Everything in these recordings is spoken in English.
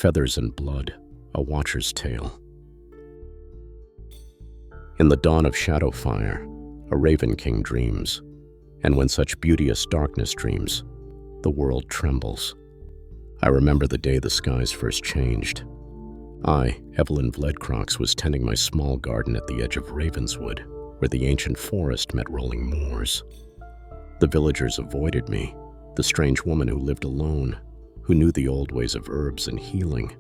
feathers and blood, a watcher's tale. In the dawn of shadow fire, a raven king dreams, and when such beauteous darkness dreams, the world trembles. I remember the day the skies first changed. I, ElevenLabs, was tending my small garden at the edge of Ravenswood, where the ancient forest met rolling moors. The villagers avoided me, the strange woman who lived alone, who knew the old ways of herbs and healing.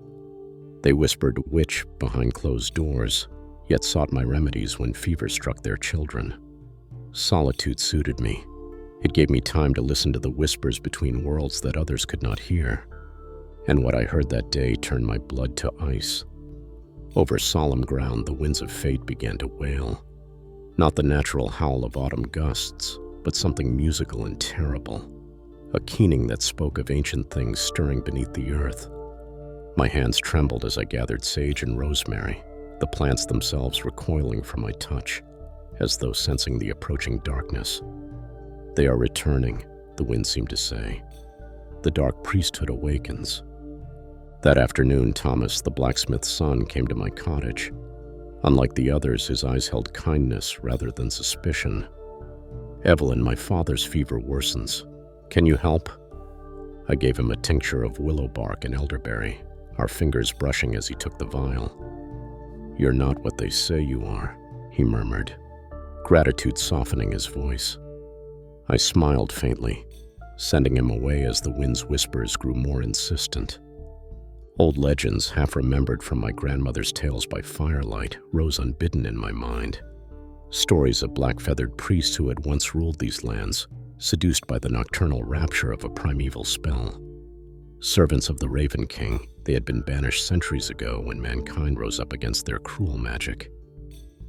They whispered witch behind closed doors, yet sought my remedies when fever struck their children. Solitude suited me. It gave me time to listen to the whispers between worlds that others could not hear. And what I heard that day turned my blood to ice. Over solemn ground, the winds of fate began to wail. Not the natural howl of autumn gusts, but something musical and terrible. A keening that spoke of ancient things stirring beneath the earth. My hands trembled as I gathered sage and rosemary, the plants themselves recoiling from my touch, as though sensing the approaching darkness. They are returning, the wind seemed to say. The dark priesthood awakens. That afternoon, Thomas, the blacksmith's son, came to my cottage. Unlike the others, his eyes held kindness rather than suspicion. "Evelyn, my father's fever worsens. Can you help?" I gave him a tincture of willow bark and elderberry, our fingers brushing as he took the vial. "You're not what they say you are," he murmured, gratitude softening his voice. I smiled faintly, sending him away as the wind's whispers grew more insistent. Old legends, half remembered from my grandmother's tales by firelight, rose unbidden in my mind. Stories of black-feathered priests who had once ruled these lands, seduced by the nocturnal rapture of a primeval spell. Servants of the Raven King, they had been banished centuries ago when mankind rose up against their cruel magic.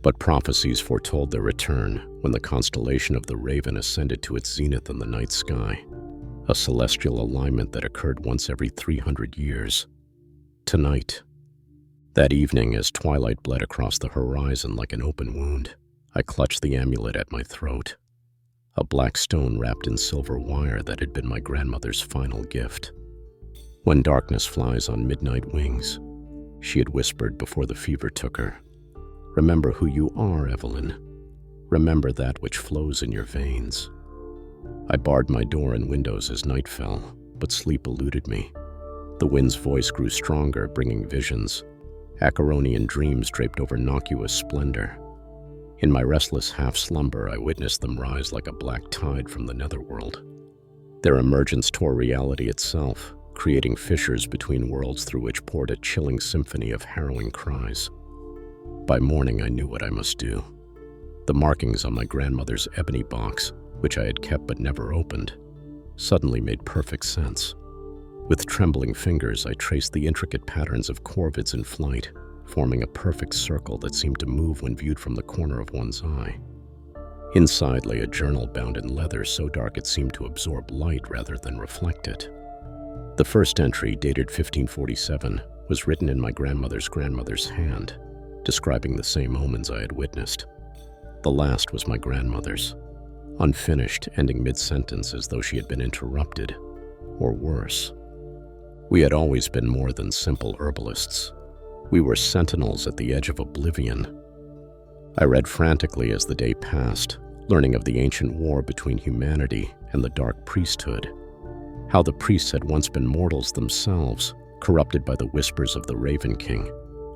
But prophecies foretold their return when the constellation of the Raven ascended to its zenith in the night sky, a celestial alignment that occurred once every 300 years. Tonight, that evening, as twilight bled across the horizon like an open wound, I clutched the amulet at my throat, a black stone wrapped in silver wire that had been my grandmother's final gift. "When darkness flies on midnight wings," she had whispered before the fever took her, "remember who you are, Evelyn. Remember that which flows in your veins." I barred my door and windows as night fell, but sleep eluded me. The wind's voice grew stronger, bringing visions, Acheronian dreams draped over innocuous splendor. In my restless half-slumber, I witnessed them rise like a black tide from the netherworld. Their emergence tore reality itself, creating fissures between worlds through which poured a chilling symphony of harrowing cries. By morning, I knew what I must do. The markings on my grandmother's ebony box, which I had kept but never opened, suddenly made perfect sense. With trembling fingers, I traced the intricate patterns of corvids in flight, forming a perfect circle that seemed to move when viewed from the corner of one's eye. Inside lay a journal bound in leather so dark it seemed to absorb light rather than reflect it. The first entry, dated 1547, was written in my grandmother's hand, describing the same omens I had witnessed. The last was my grandmother's, unfinished, ending mid-sentence as though she had been interrupted, or worse. We had always been more than simple herbalists. We were sentinels at the edge of oblivion. I read frantically as the day passed, learning of the ancient war between humanity and the dark priesthood, how the priests had once been mortals themselves, corrupted by the whispers of the Raven King,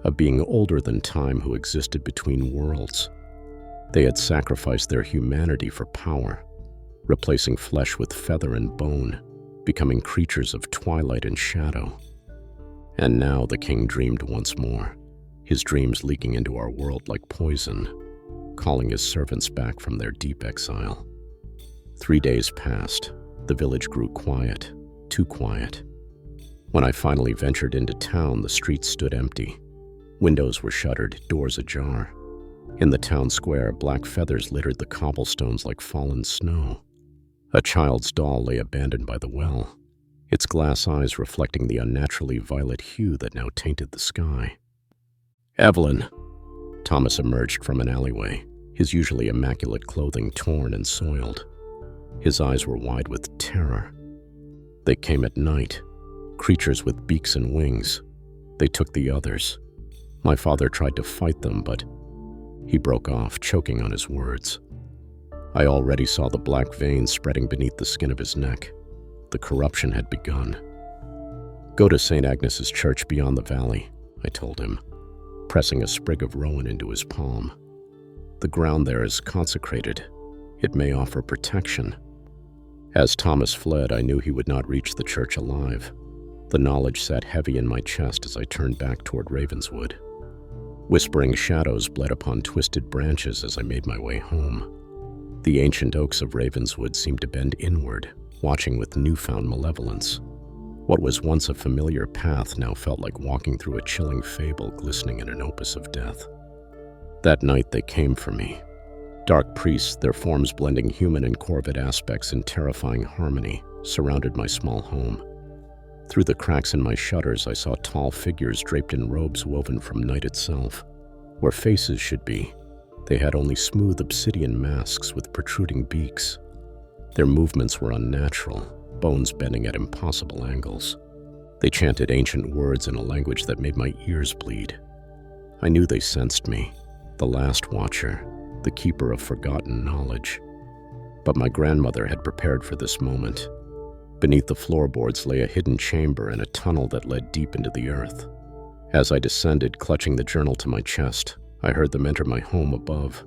a being older than time who existed between worlds. They had sacrificed their humanity for power, replacing flesh with feather and bone, becoming creatures of twilight and shadow. And now the king dreamed once more, his dreams leaking into our world like poison, calling his servants back from their deep exile. 3 days passed. The village grew quiet, too quiet. When I finally ventured into town, the streets stood empty. Windows were shuttered, doors ajar. In the town square, black feathers littered the cobblestones like fallen snow. A child's doll lay abandoned by the well, its glass eyes reflecting the unnaturally violet hue that now tainted the sky. "Evelyn!" Thomas emerged from an alleyway, his usually immaculate clothing torn and soiled. His eyes were wide with terror. They came at night, creatures with beaks and wings, They took the others. My father tried to fight them, but he broke off, choking on his words. I already saw the black veins spreading beneath the skin of his neck. The corruption had begun. "Go to St. Agnes's church beyond the valley," I told him, pressing a sprig of rowan into his palm. "The ground there is consecrated. It may offer protection." As Thomas fled, I knew he would not reach the church alive. The knowledge sat heavy in my chest as I turned back toward Ravenswood. Whispering shadows bled upon twisted branches as I made my way home. The ancient oaks of Ravenswood seemed to bend inward, watching with newfound malevolence. What was once a familiar path now felt like walking through a chilling fable glistening in an opus of death. That night they came for me. Dark priests, their forms blending human and corvid aspects in terrifying harmony, surrounded my small home. Through the cracks in my shutters, I saw tall figures draped in robes woven from night itself. Where faces should be, they had only smooth obsidian masks with protruding beaks. Their movements were unnatural, bones bending at impossible angles. They chanted ancient words in a language that made my ears bleed. I knew they sensed me, the last watcher, the keeper of forgotten knowledge. But my grandmother had prepared for this moment. Beneath the floorboards lay a hidden chamber and a tunnel that led deep into the earth. As I descended, clutching the journal to my chest, I heard them enter my home above.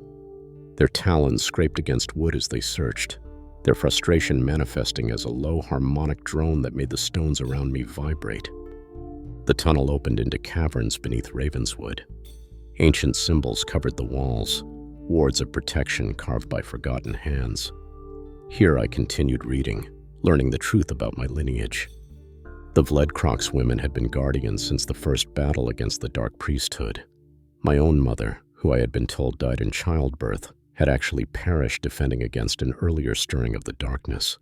Their talons scraped against wood as they searched, their frustration manifesting as a low harmonic drone that made the stones around me vibrate. The tunnel opened into caverns beneath Ravenswood. Ancient symbols covered the walls, wards of protection carved by forgotten hands. Here I continued reading, learning the truth about my lineage. The Vledcrox women had been guardians since the first battle against the Dark Priesthood. My own mother, who I had been told died in childbirth, had actually perished defending against an earlier stirring of the darkness.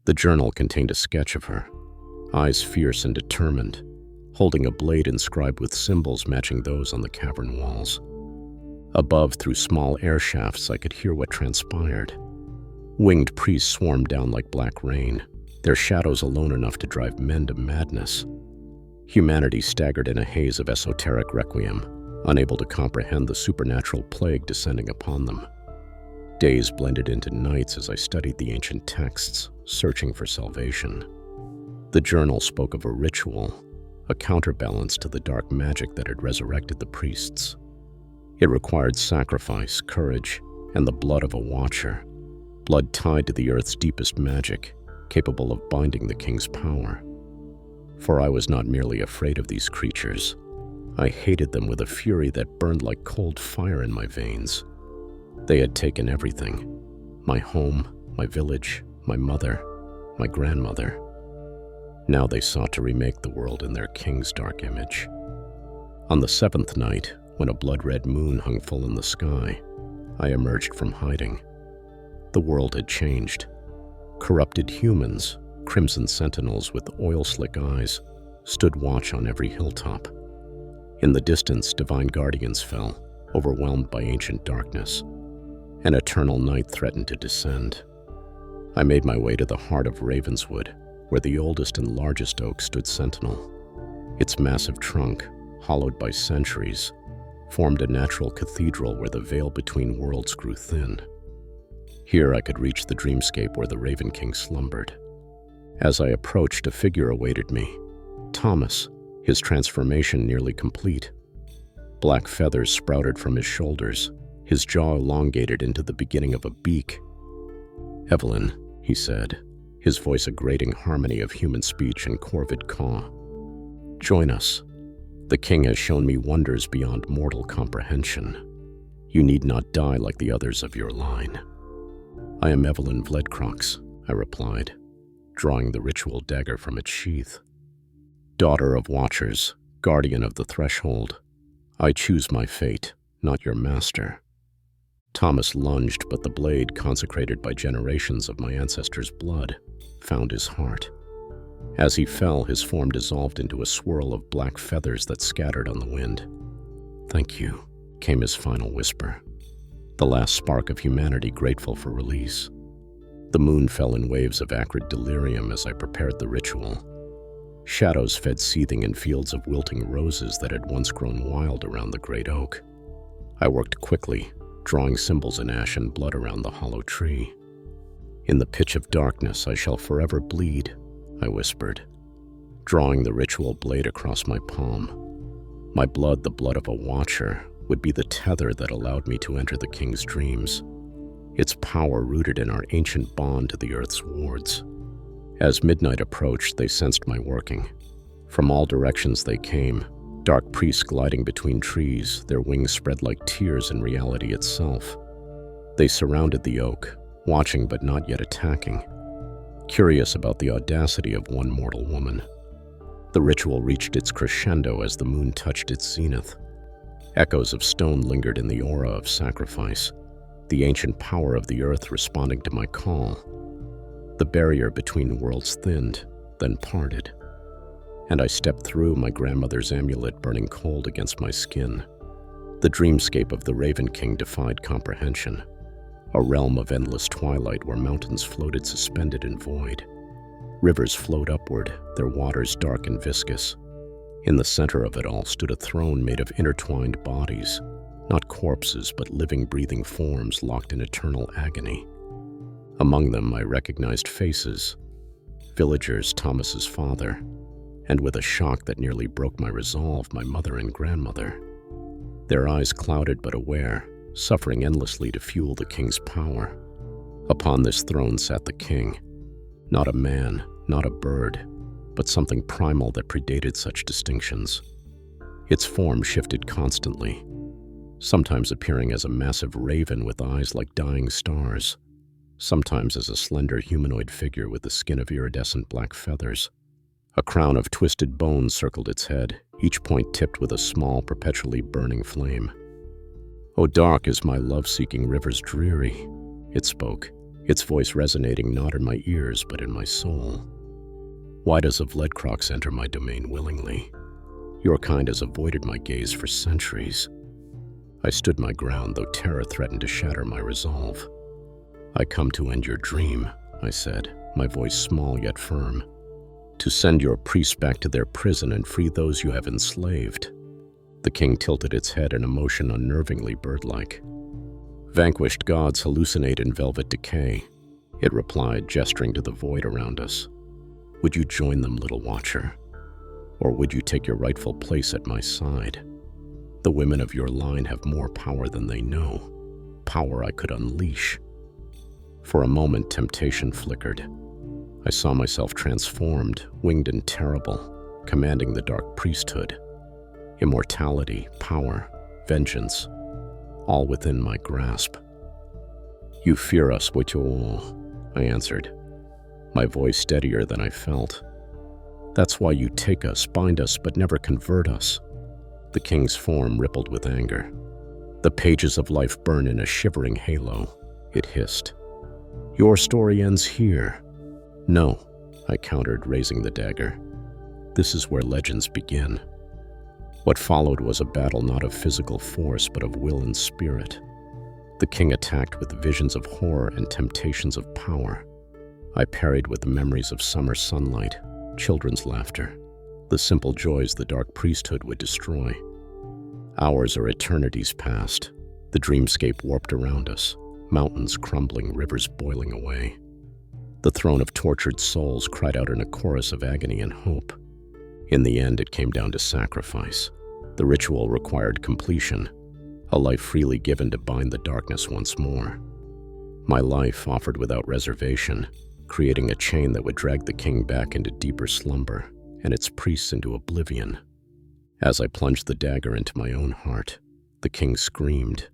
The journal contained a sketch of her, eyes fierce and determined, holding a blade inscribed with symbols matching those on the cavern walls. Above, through small air shafts, I could hear what transpired. Winged priests swarmed down like black rain, their shadows alone enough to drive men to madness. Humanity staggered in a haze of esoteric requiem, unable to comprehend the supernatural plague descending upon them. Days blended into nights as I studied the ancient texts, searching for salvation. The journal spoke of a ritual, a counterbalance to the dark magic that had resurrected the priests. It required sacrifice, courage, and the blood of a watcher, blood tied to the earth's deepest magic, capable of binding the king's power. For I was not merely afraid of these creatures. I hated them with a fury that burned like cold fire in my veins. They had taken everything: my home, my village, my mother, my grandmother. Now they sought to remake the world in their king's dark image. On the seventh night, when a blood-red moon hung full in the sky, I emerged from hiding. The world had changed. Corrupted humans, crimson sentinels with oil-slick eyes, stood watch on every hilltop. In the distance, divine guardians fell, overwhelmed by ancient darkness. An eternal night threatened to descend. I made my way to the heart of Ravenswood, where the oldest and largest oak stood sentinel. Its massive trunk, hollowed by centuries, formed a natural cathedral where the veil between worlds grew thin. Here I could reach the dreamscape where the Raven King slumbered. As I approached, a figure awaited me. Thomas, his transformation nearly complete. Black feathers sprouted from his shoulders, his jaw elongated into the beginning of a beak. "Evelyn," he said, his voice a grating harmony of human speech and corvid caw. "Join us. The king has shown me wonders beyond mortal comprehension. You need not die like the others of your line." "I am Evelyn Vledcrox," I replied, drawing the ritual dagger from its sheath. "Daughter of Watchers, guardian of the threshold, I choose my fate, not your master." Thomas lunged, but the blade, consecrated by generations of my ancestors' blood, found his heart. As he fell, his form dissolved into a swirl of black feathers that scattered on the wind. "Thank you," came his final whisper, the last spark of humanity grateful for release. The moon fell in waves of acrid delirium as I prepared the ritual. Shadows fed seething in fields of wilting roses that had once grown wild around the great oak. I worked quickly, drawing symbols in ash and blood around the hollow tree. "In the pitch of darkness I shall forever bleed," I whispered, drawing the ritual blade across my palm. My blood, the blood of a watcher, would be the tether that allowed me to enter the king's dreams, its power rooted in our ancient bond to the earth's wards. As midnight approached, they sensed my working. From all directions they came, dark priests gliding between trees, their wings spread like tears in reality itself. They surrounded the oak, watching but not yet attacking, curious about the audacity of one mortal woman. The ritual reached its crescendo as the moon touched its zenith. Echoes of stone lingered in the aura of sacrifice, the ancient power of the earth responding to my call. The barrier between worlds thinned, then parted, and I stepped through, my grandmother's amulet burning cold against my skin. The dreamscape of the Raven King defied comprehension, a realm of endless twilight where mountains floated suspended in void. Rivers flowed upward, their waters dark and viscous. In the center of it all stood a throne made of intertwined bodies, not corpses but living, breathing forms locked in eternal agony. Among them I recognized faces, villagers, Thomas's father, and with a shock that nearly broke my resolve, my mother and grandmother. Their eyes clouded but aware, suffering endlessly to fuel the king's power. Upon this throne sat the king, not a man, not a bird, but something primal that predated such distinctions. Its form shifted constantly, sometimes appearing as a massive raven with eyes like dying stars, sometimes as a slender humanoid figure with the skin of iridescent black feathers. A crown of twisted bones circled its head, each point tipped with a small, perpetually burning flame. "O dark is my love-seeking river's dreary," it spoke, its voice resonating not in my ears but in my soul. "Why does a Vledcrox enter my domain willingly? Your kind has avoided my gaze for centuries." I stood my ground, though terror threatened to shatter my resolve. "I come to end your dream," I said, my voice small yet firm. "To send your priests back to their prison and free those you have enslaved." The king tilted its head in a motion unnervingly bird-like. "Vanquished gods hallucinate in velvet decay," it replied, gesturing to the void around us. "Would you join them, little watcher? Or would you take your rightful place at my side? The women of your line have more power than they know, power I could unleash." For a moment, temptation flickered. I saw myself transformed, winged and terrible, commanding the dark priesthood. Immortality, power, vengeance, all within my grasp. "You fear us, would you all?" I answered, my voice steadier than I felt. "That's why you take us, bind us, but never convert us." The king's form rippled with anger. "The pages of life burn in a shivering halo," it hissed. "Your story ends here." "No," I countered, raising the dagger. "This is where legends begin." What followed was a battle not of physical force, but of will and spirit. The king attacked with visions of horror and temptations of power. I parried with memories of summer sunlight, children's laughter, the simple joys the dark priesthood would destroy. Hours or eternities passed, the dreamscape warped around us, mountains crumbling, rivers boiling away. The throne of tortured souls cried out in a chorus of agony and hope. In the end, it came down to sacrifice. The ritual required completion, a life freely given to bind the darkness once more. My life offered without reservation, creating a chain that would drag the king back into deeper slumber and its priests into oblivion. As I plunged the dagger into my own heart, the king screamed,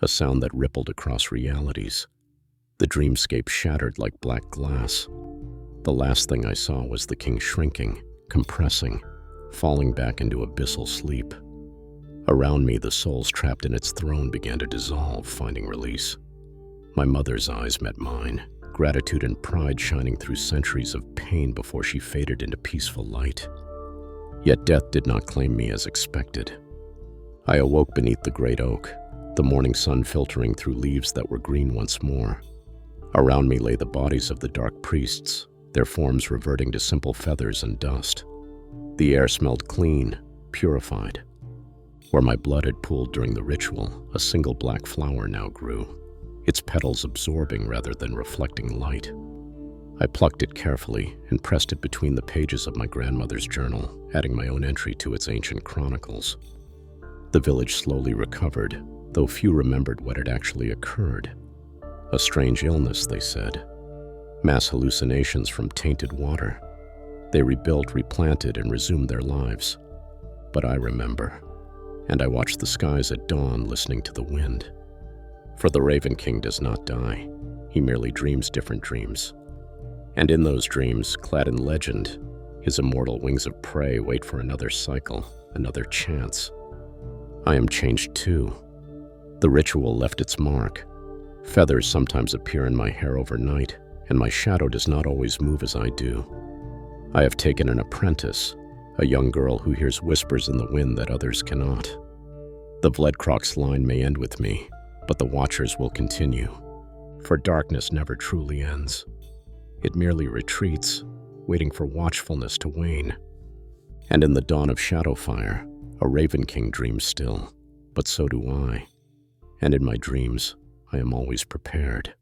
a sound that rippled across realities. The dreamscape shattered like black glass. The last thing I saw was the king shrinking, compressing, falling back into abyssal sleep. Around me, the souls trapped in its throne began to dissolve, finding release. My mother's eyes met mine, gratitude and pride shining through centuries of pain before she faded into peaceful light. Yet death did not claim me as expected. I awoke beneath the great oak, the morning sun filtering through leaves that were green once more. Around me lay the bodies of the dark priests, their forms reverting to simple feathers and dust. The air smelled clean, purified. Where my blood had pooled during the ritual, a single black flower now grew, its petals absorbing rather than reflecting light. I plucked it carefully and pressed it between the pages of my grandmother's journal, adding my own entry to its ancient chronicles. The village slowly recovered, though few remembered what had actually occurred. A strange illness, they said. Mass hallucinations from tainted water. They rebuilt, replanted, and resumed their lives. But I remember, and I watched the skies at dawn listening to the wind. For the Raven King does not die. He merely dreams different dreams. And in those dreams, clad in legend, his immortal wings of prey wait for another cycle, another chance. I am changed too. The ritual left its mark. Feathers sometimes appear in my hair overnight, and my shadow does not always move as I do. I have taken an apprentice, a young girl who hears whispers in the wind that others cannot. The Vledkrok's line may end with me, but the Watcher's will continue. For darkness never truly ends. It merely retreats, waiting for watchfulness to wane. And in the dawn of Shadowfire, a Raven King dreams still, but so do I. And in my dreams, I am always prepared.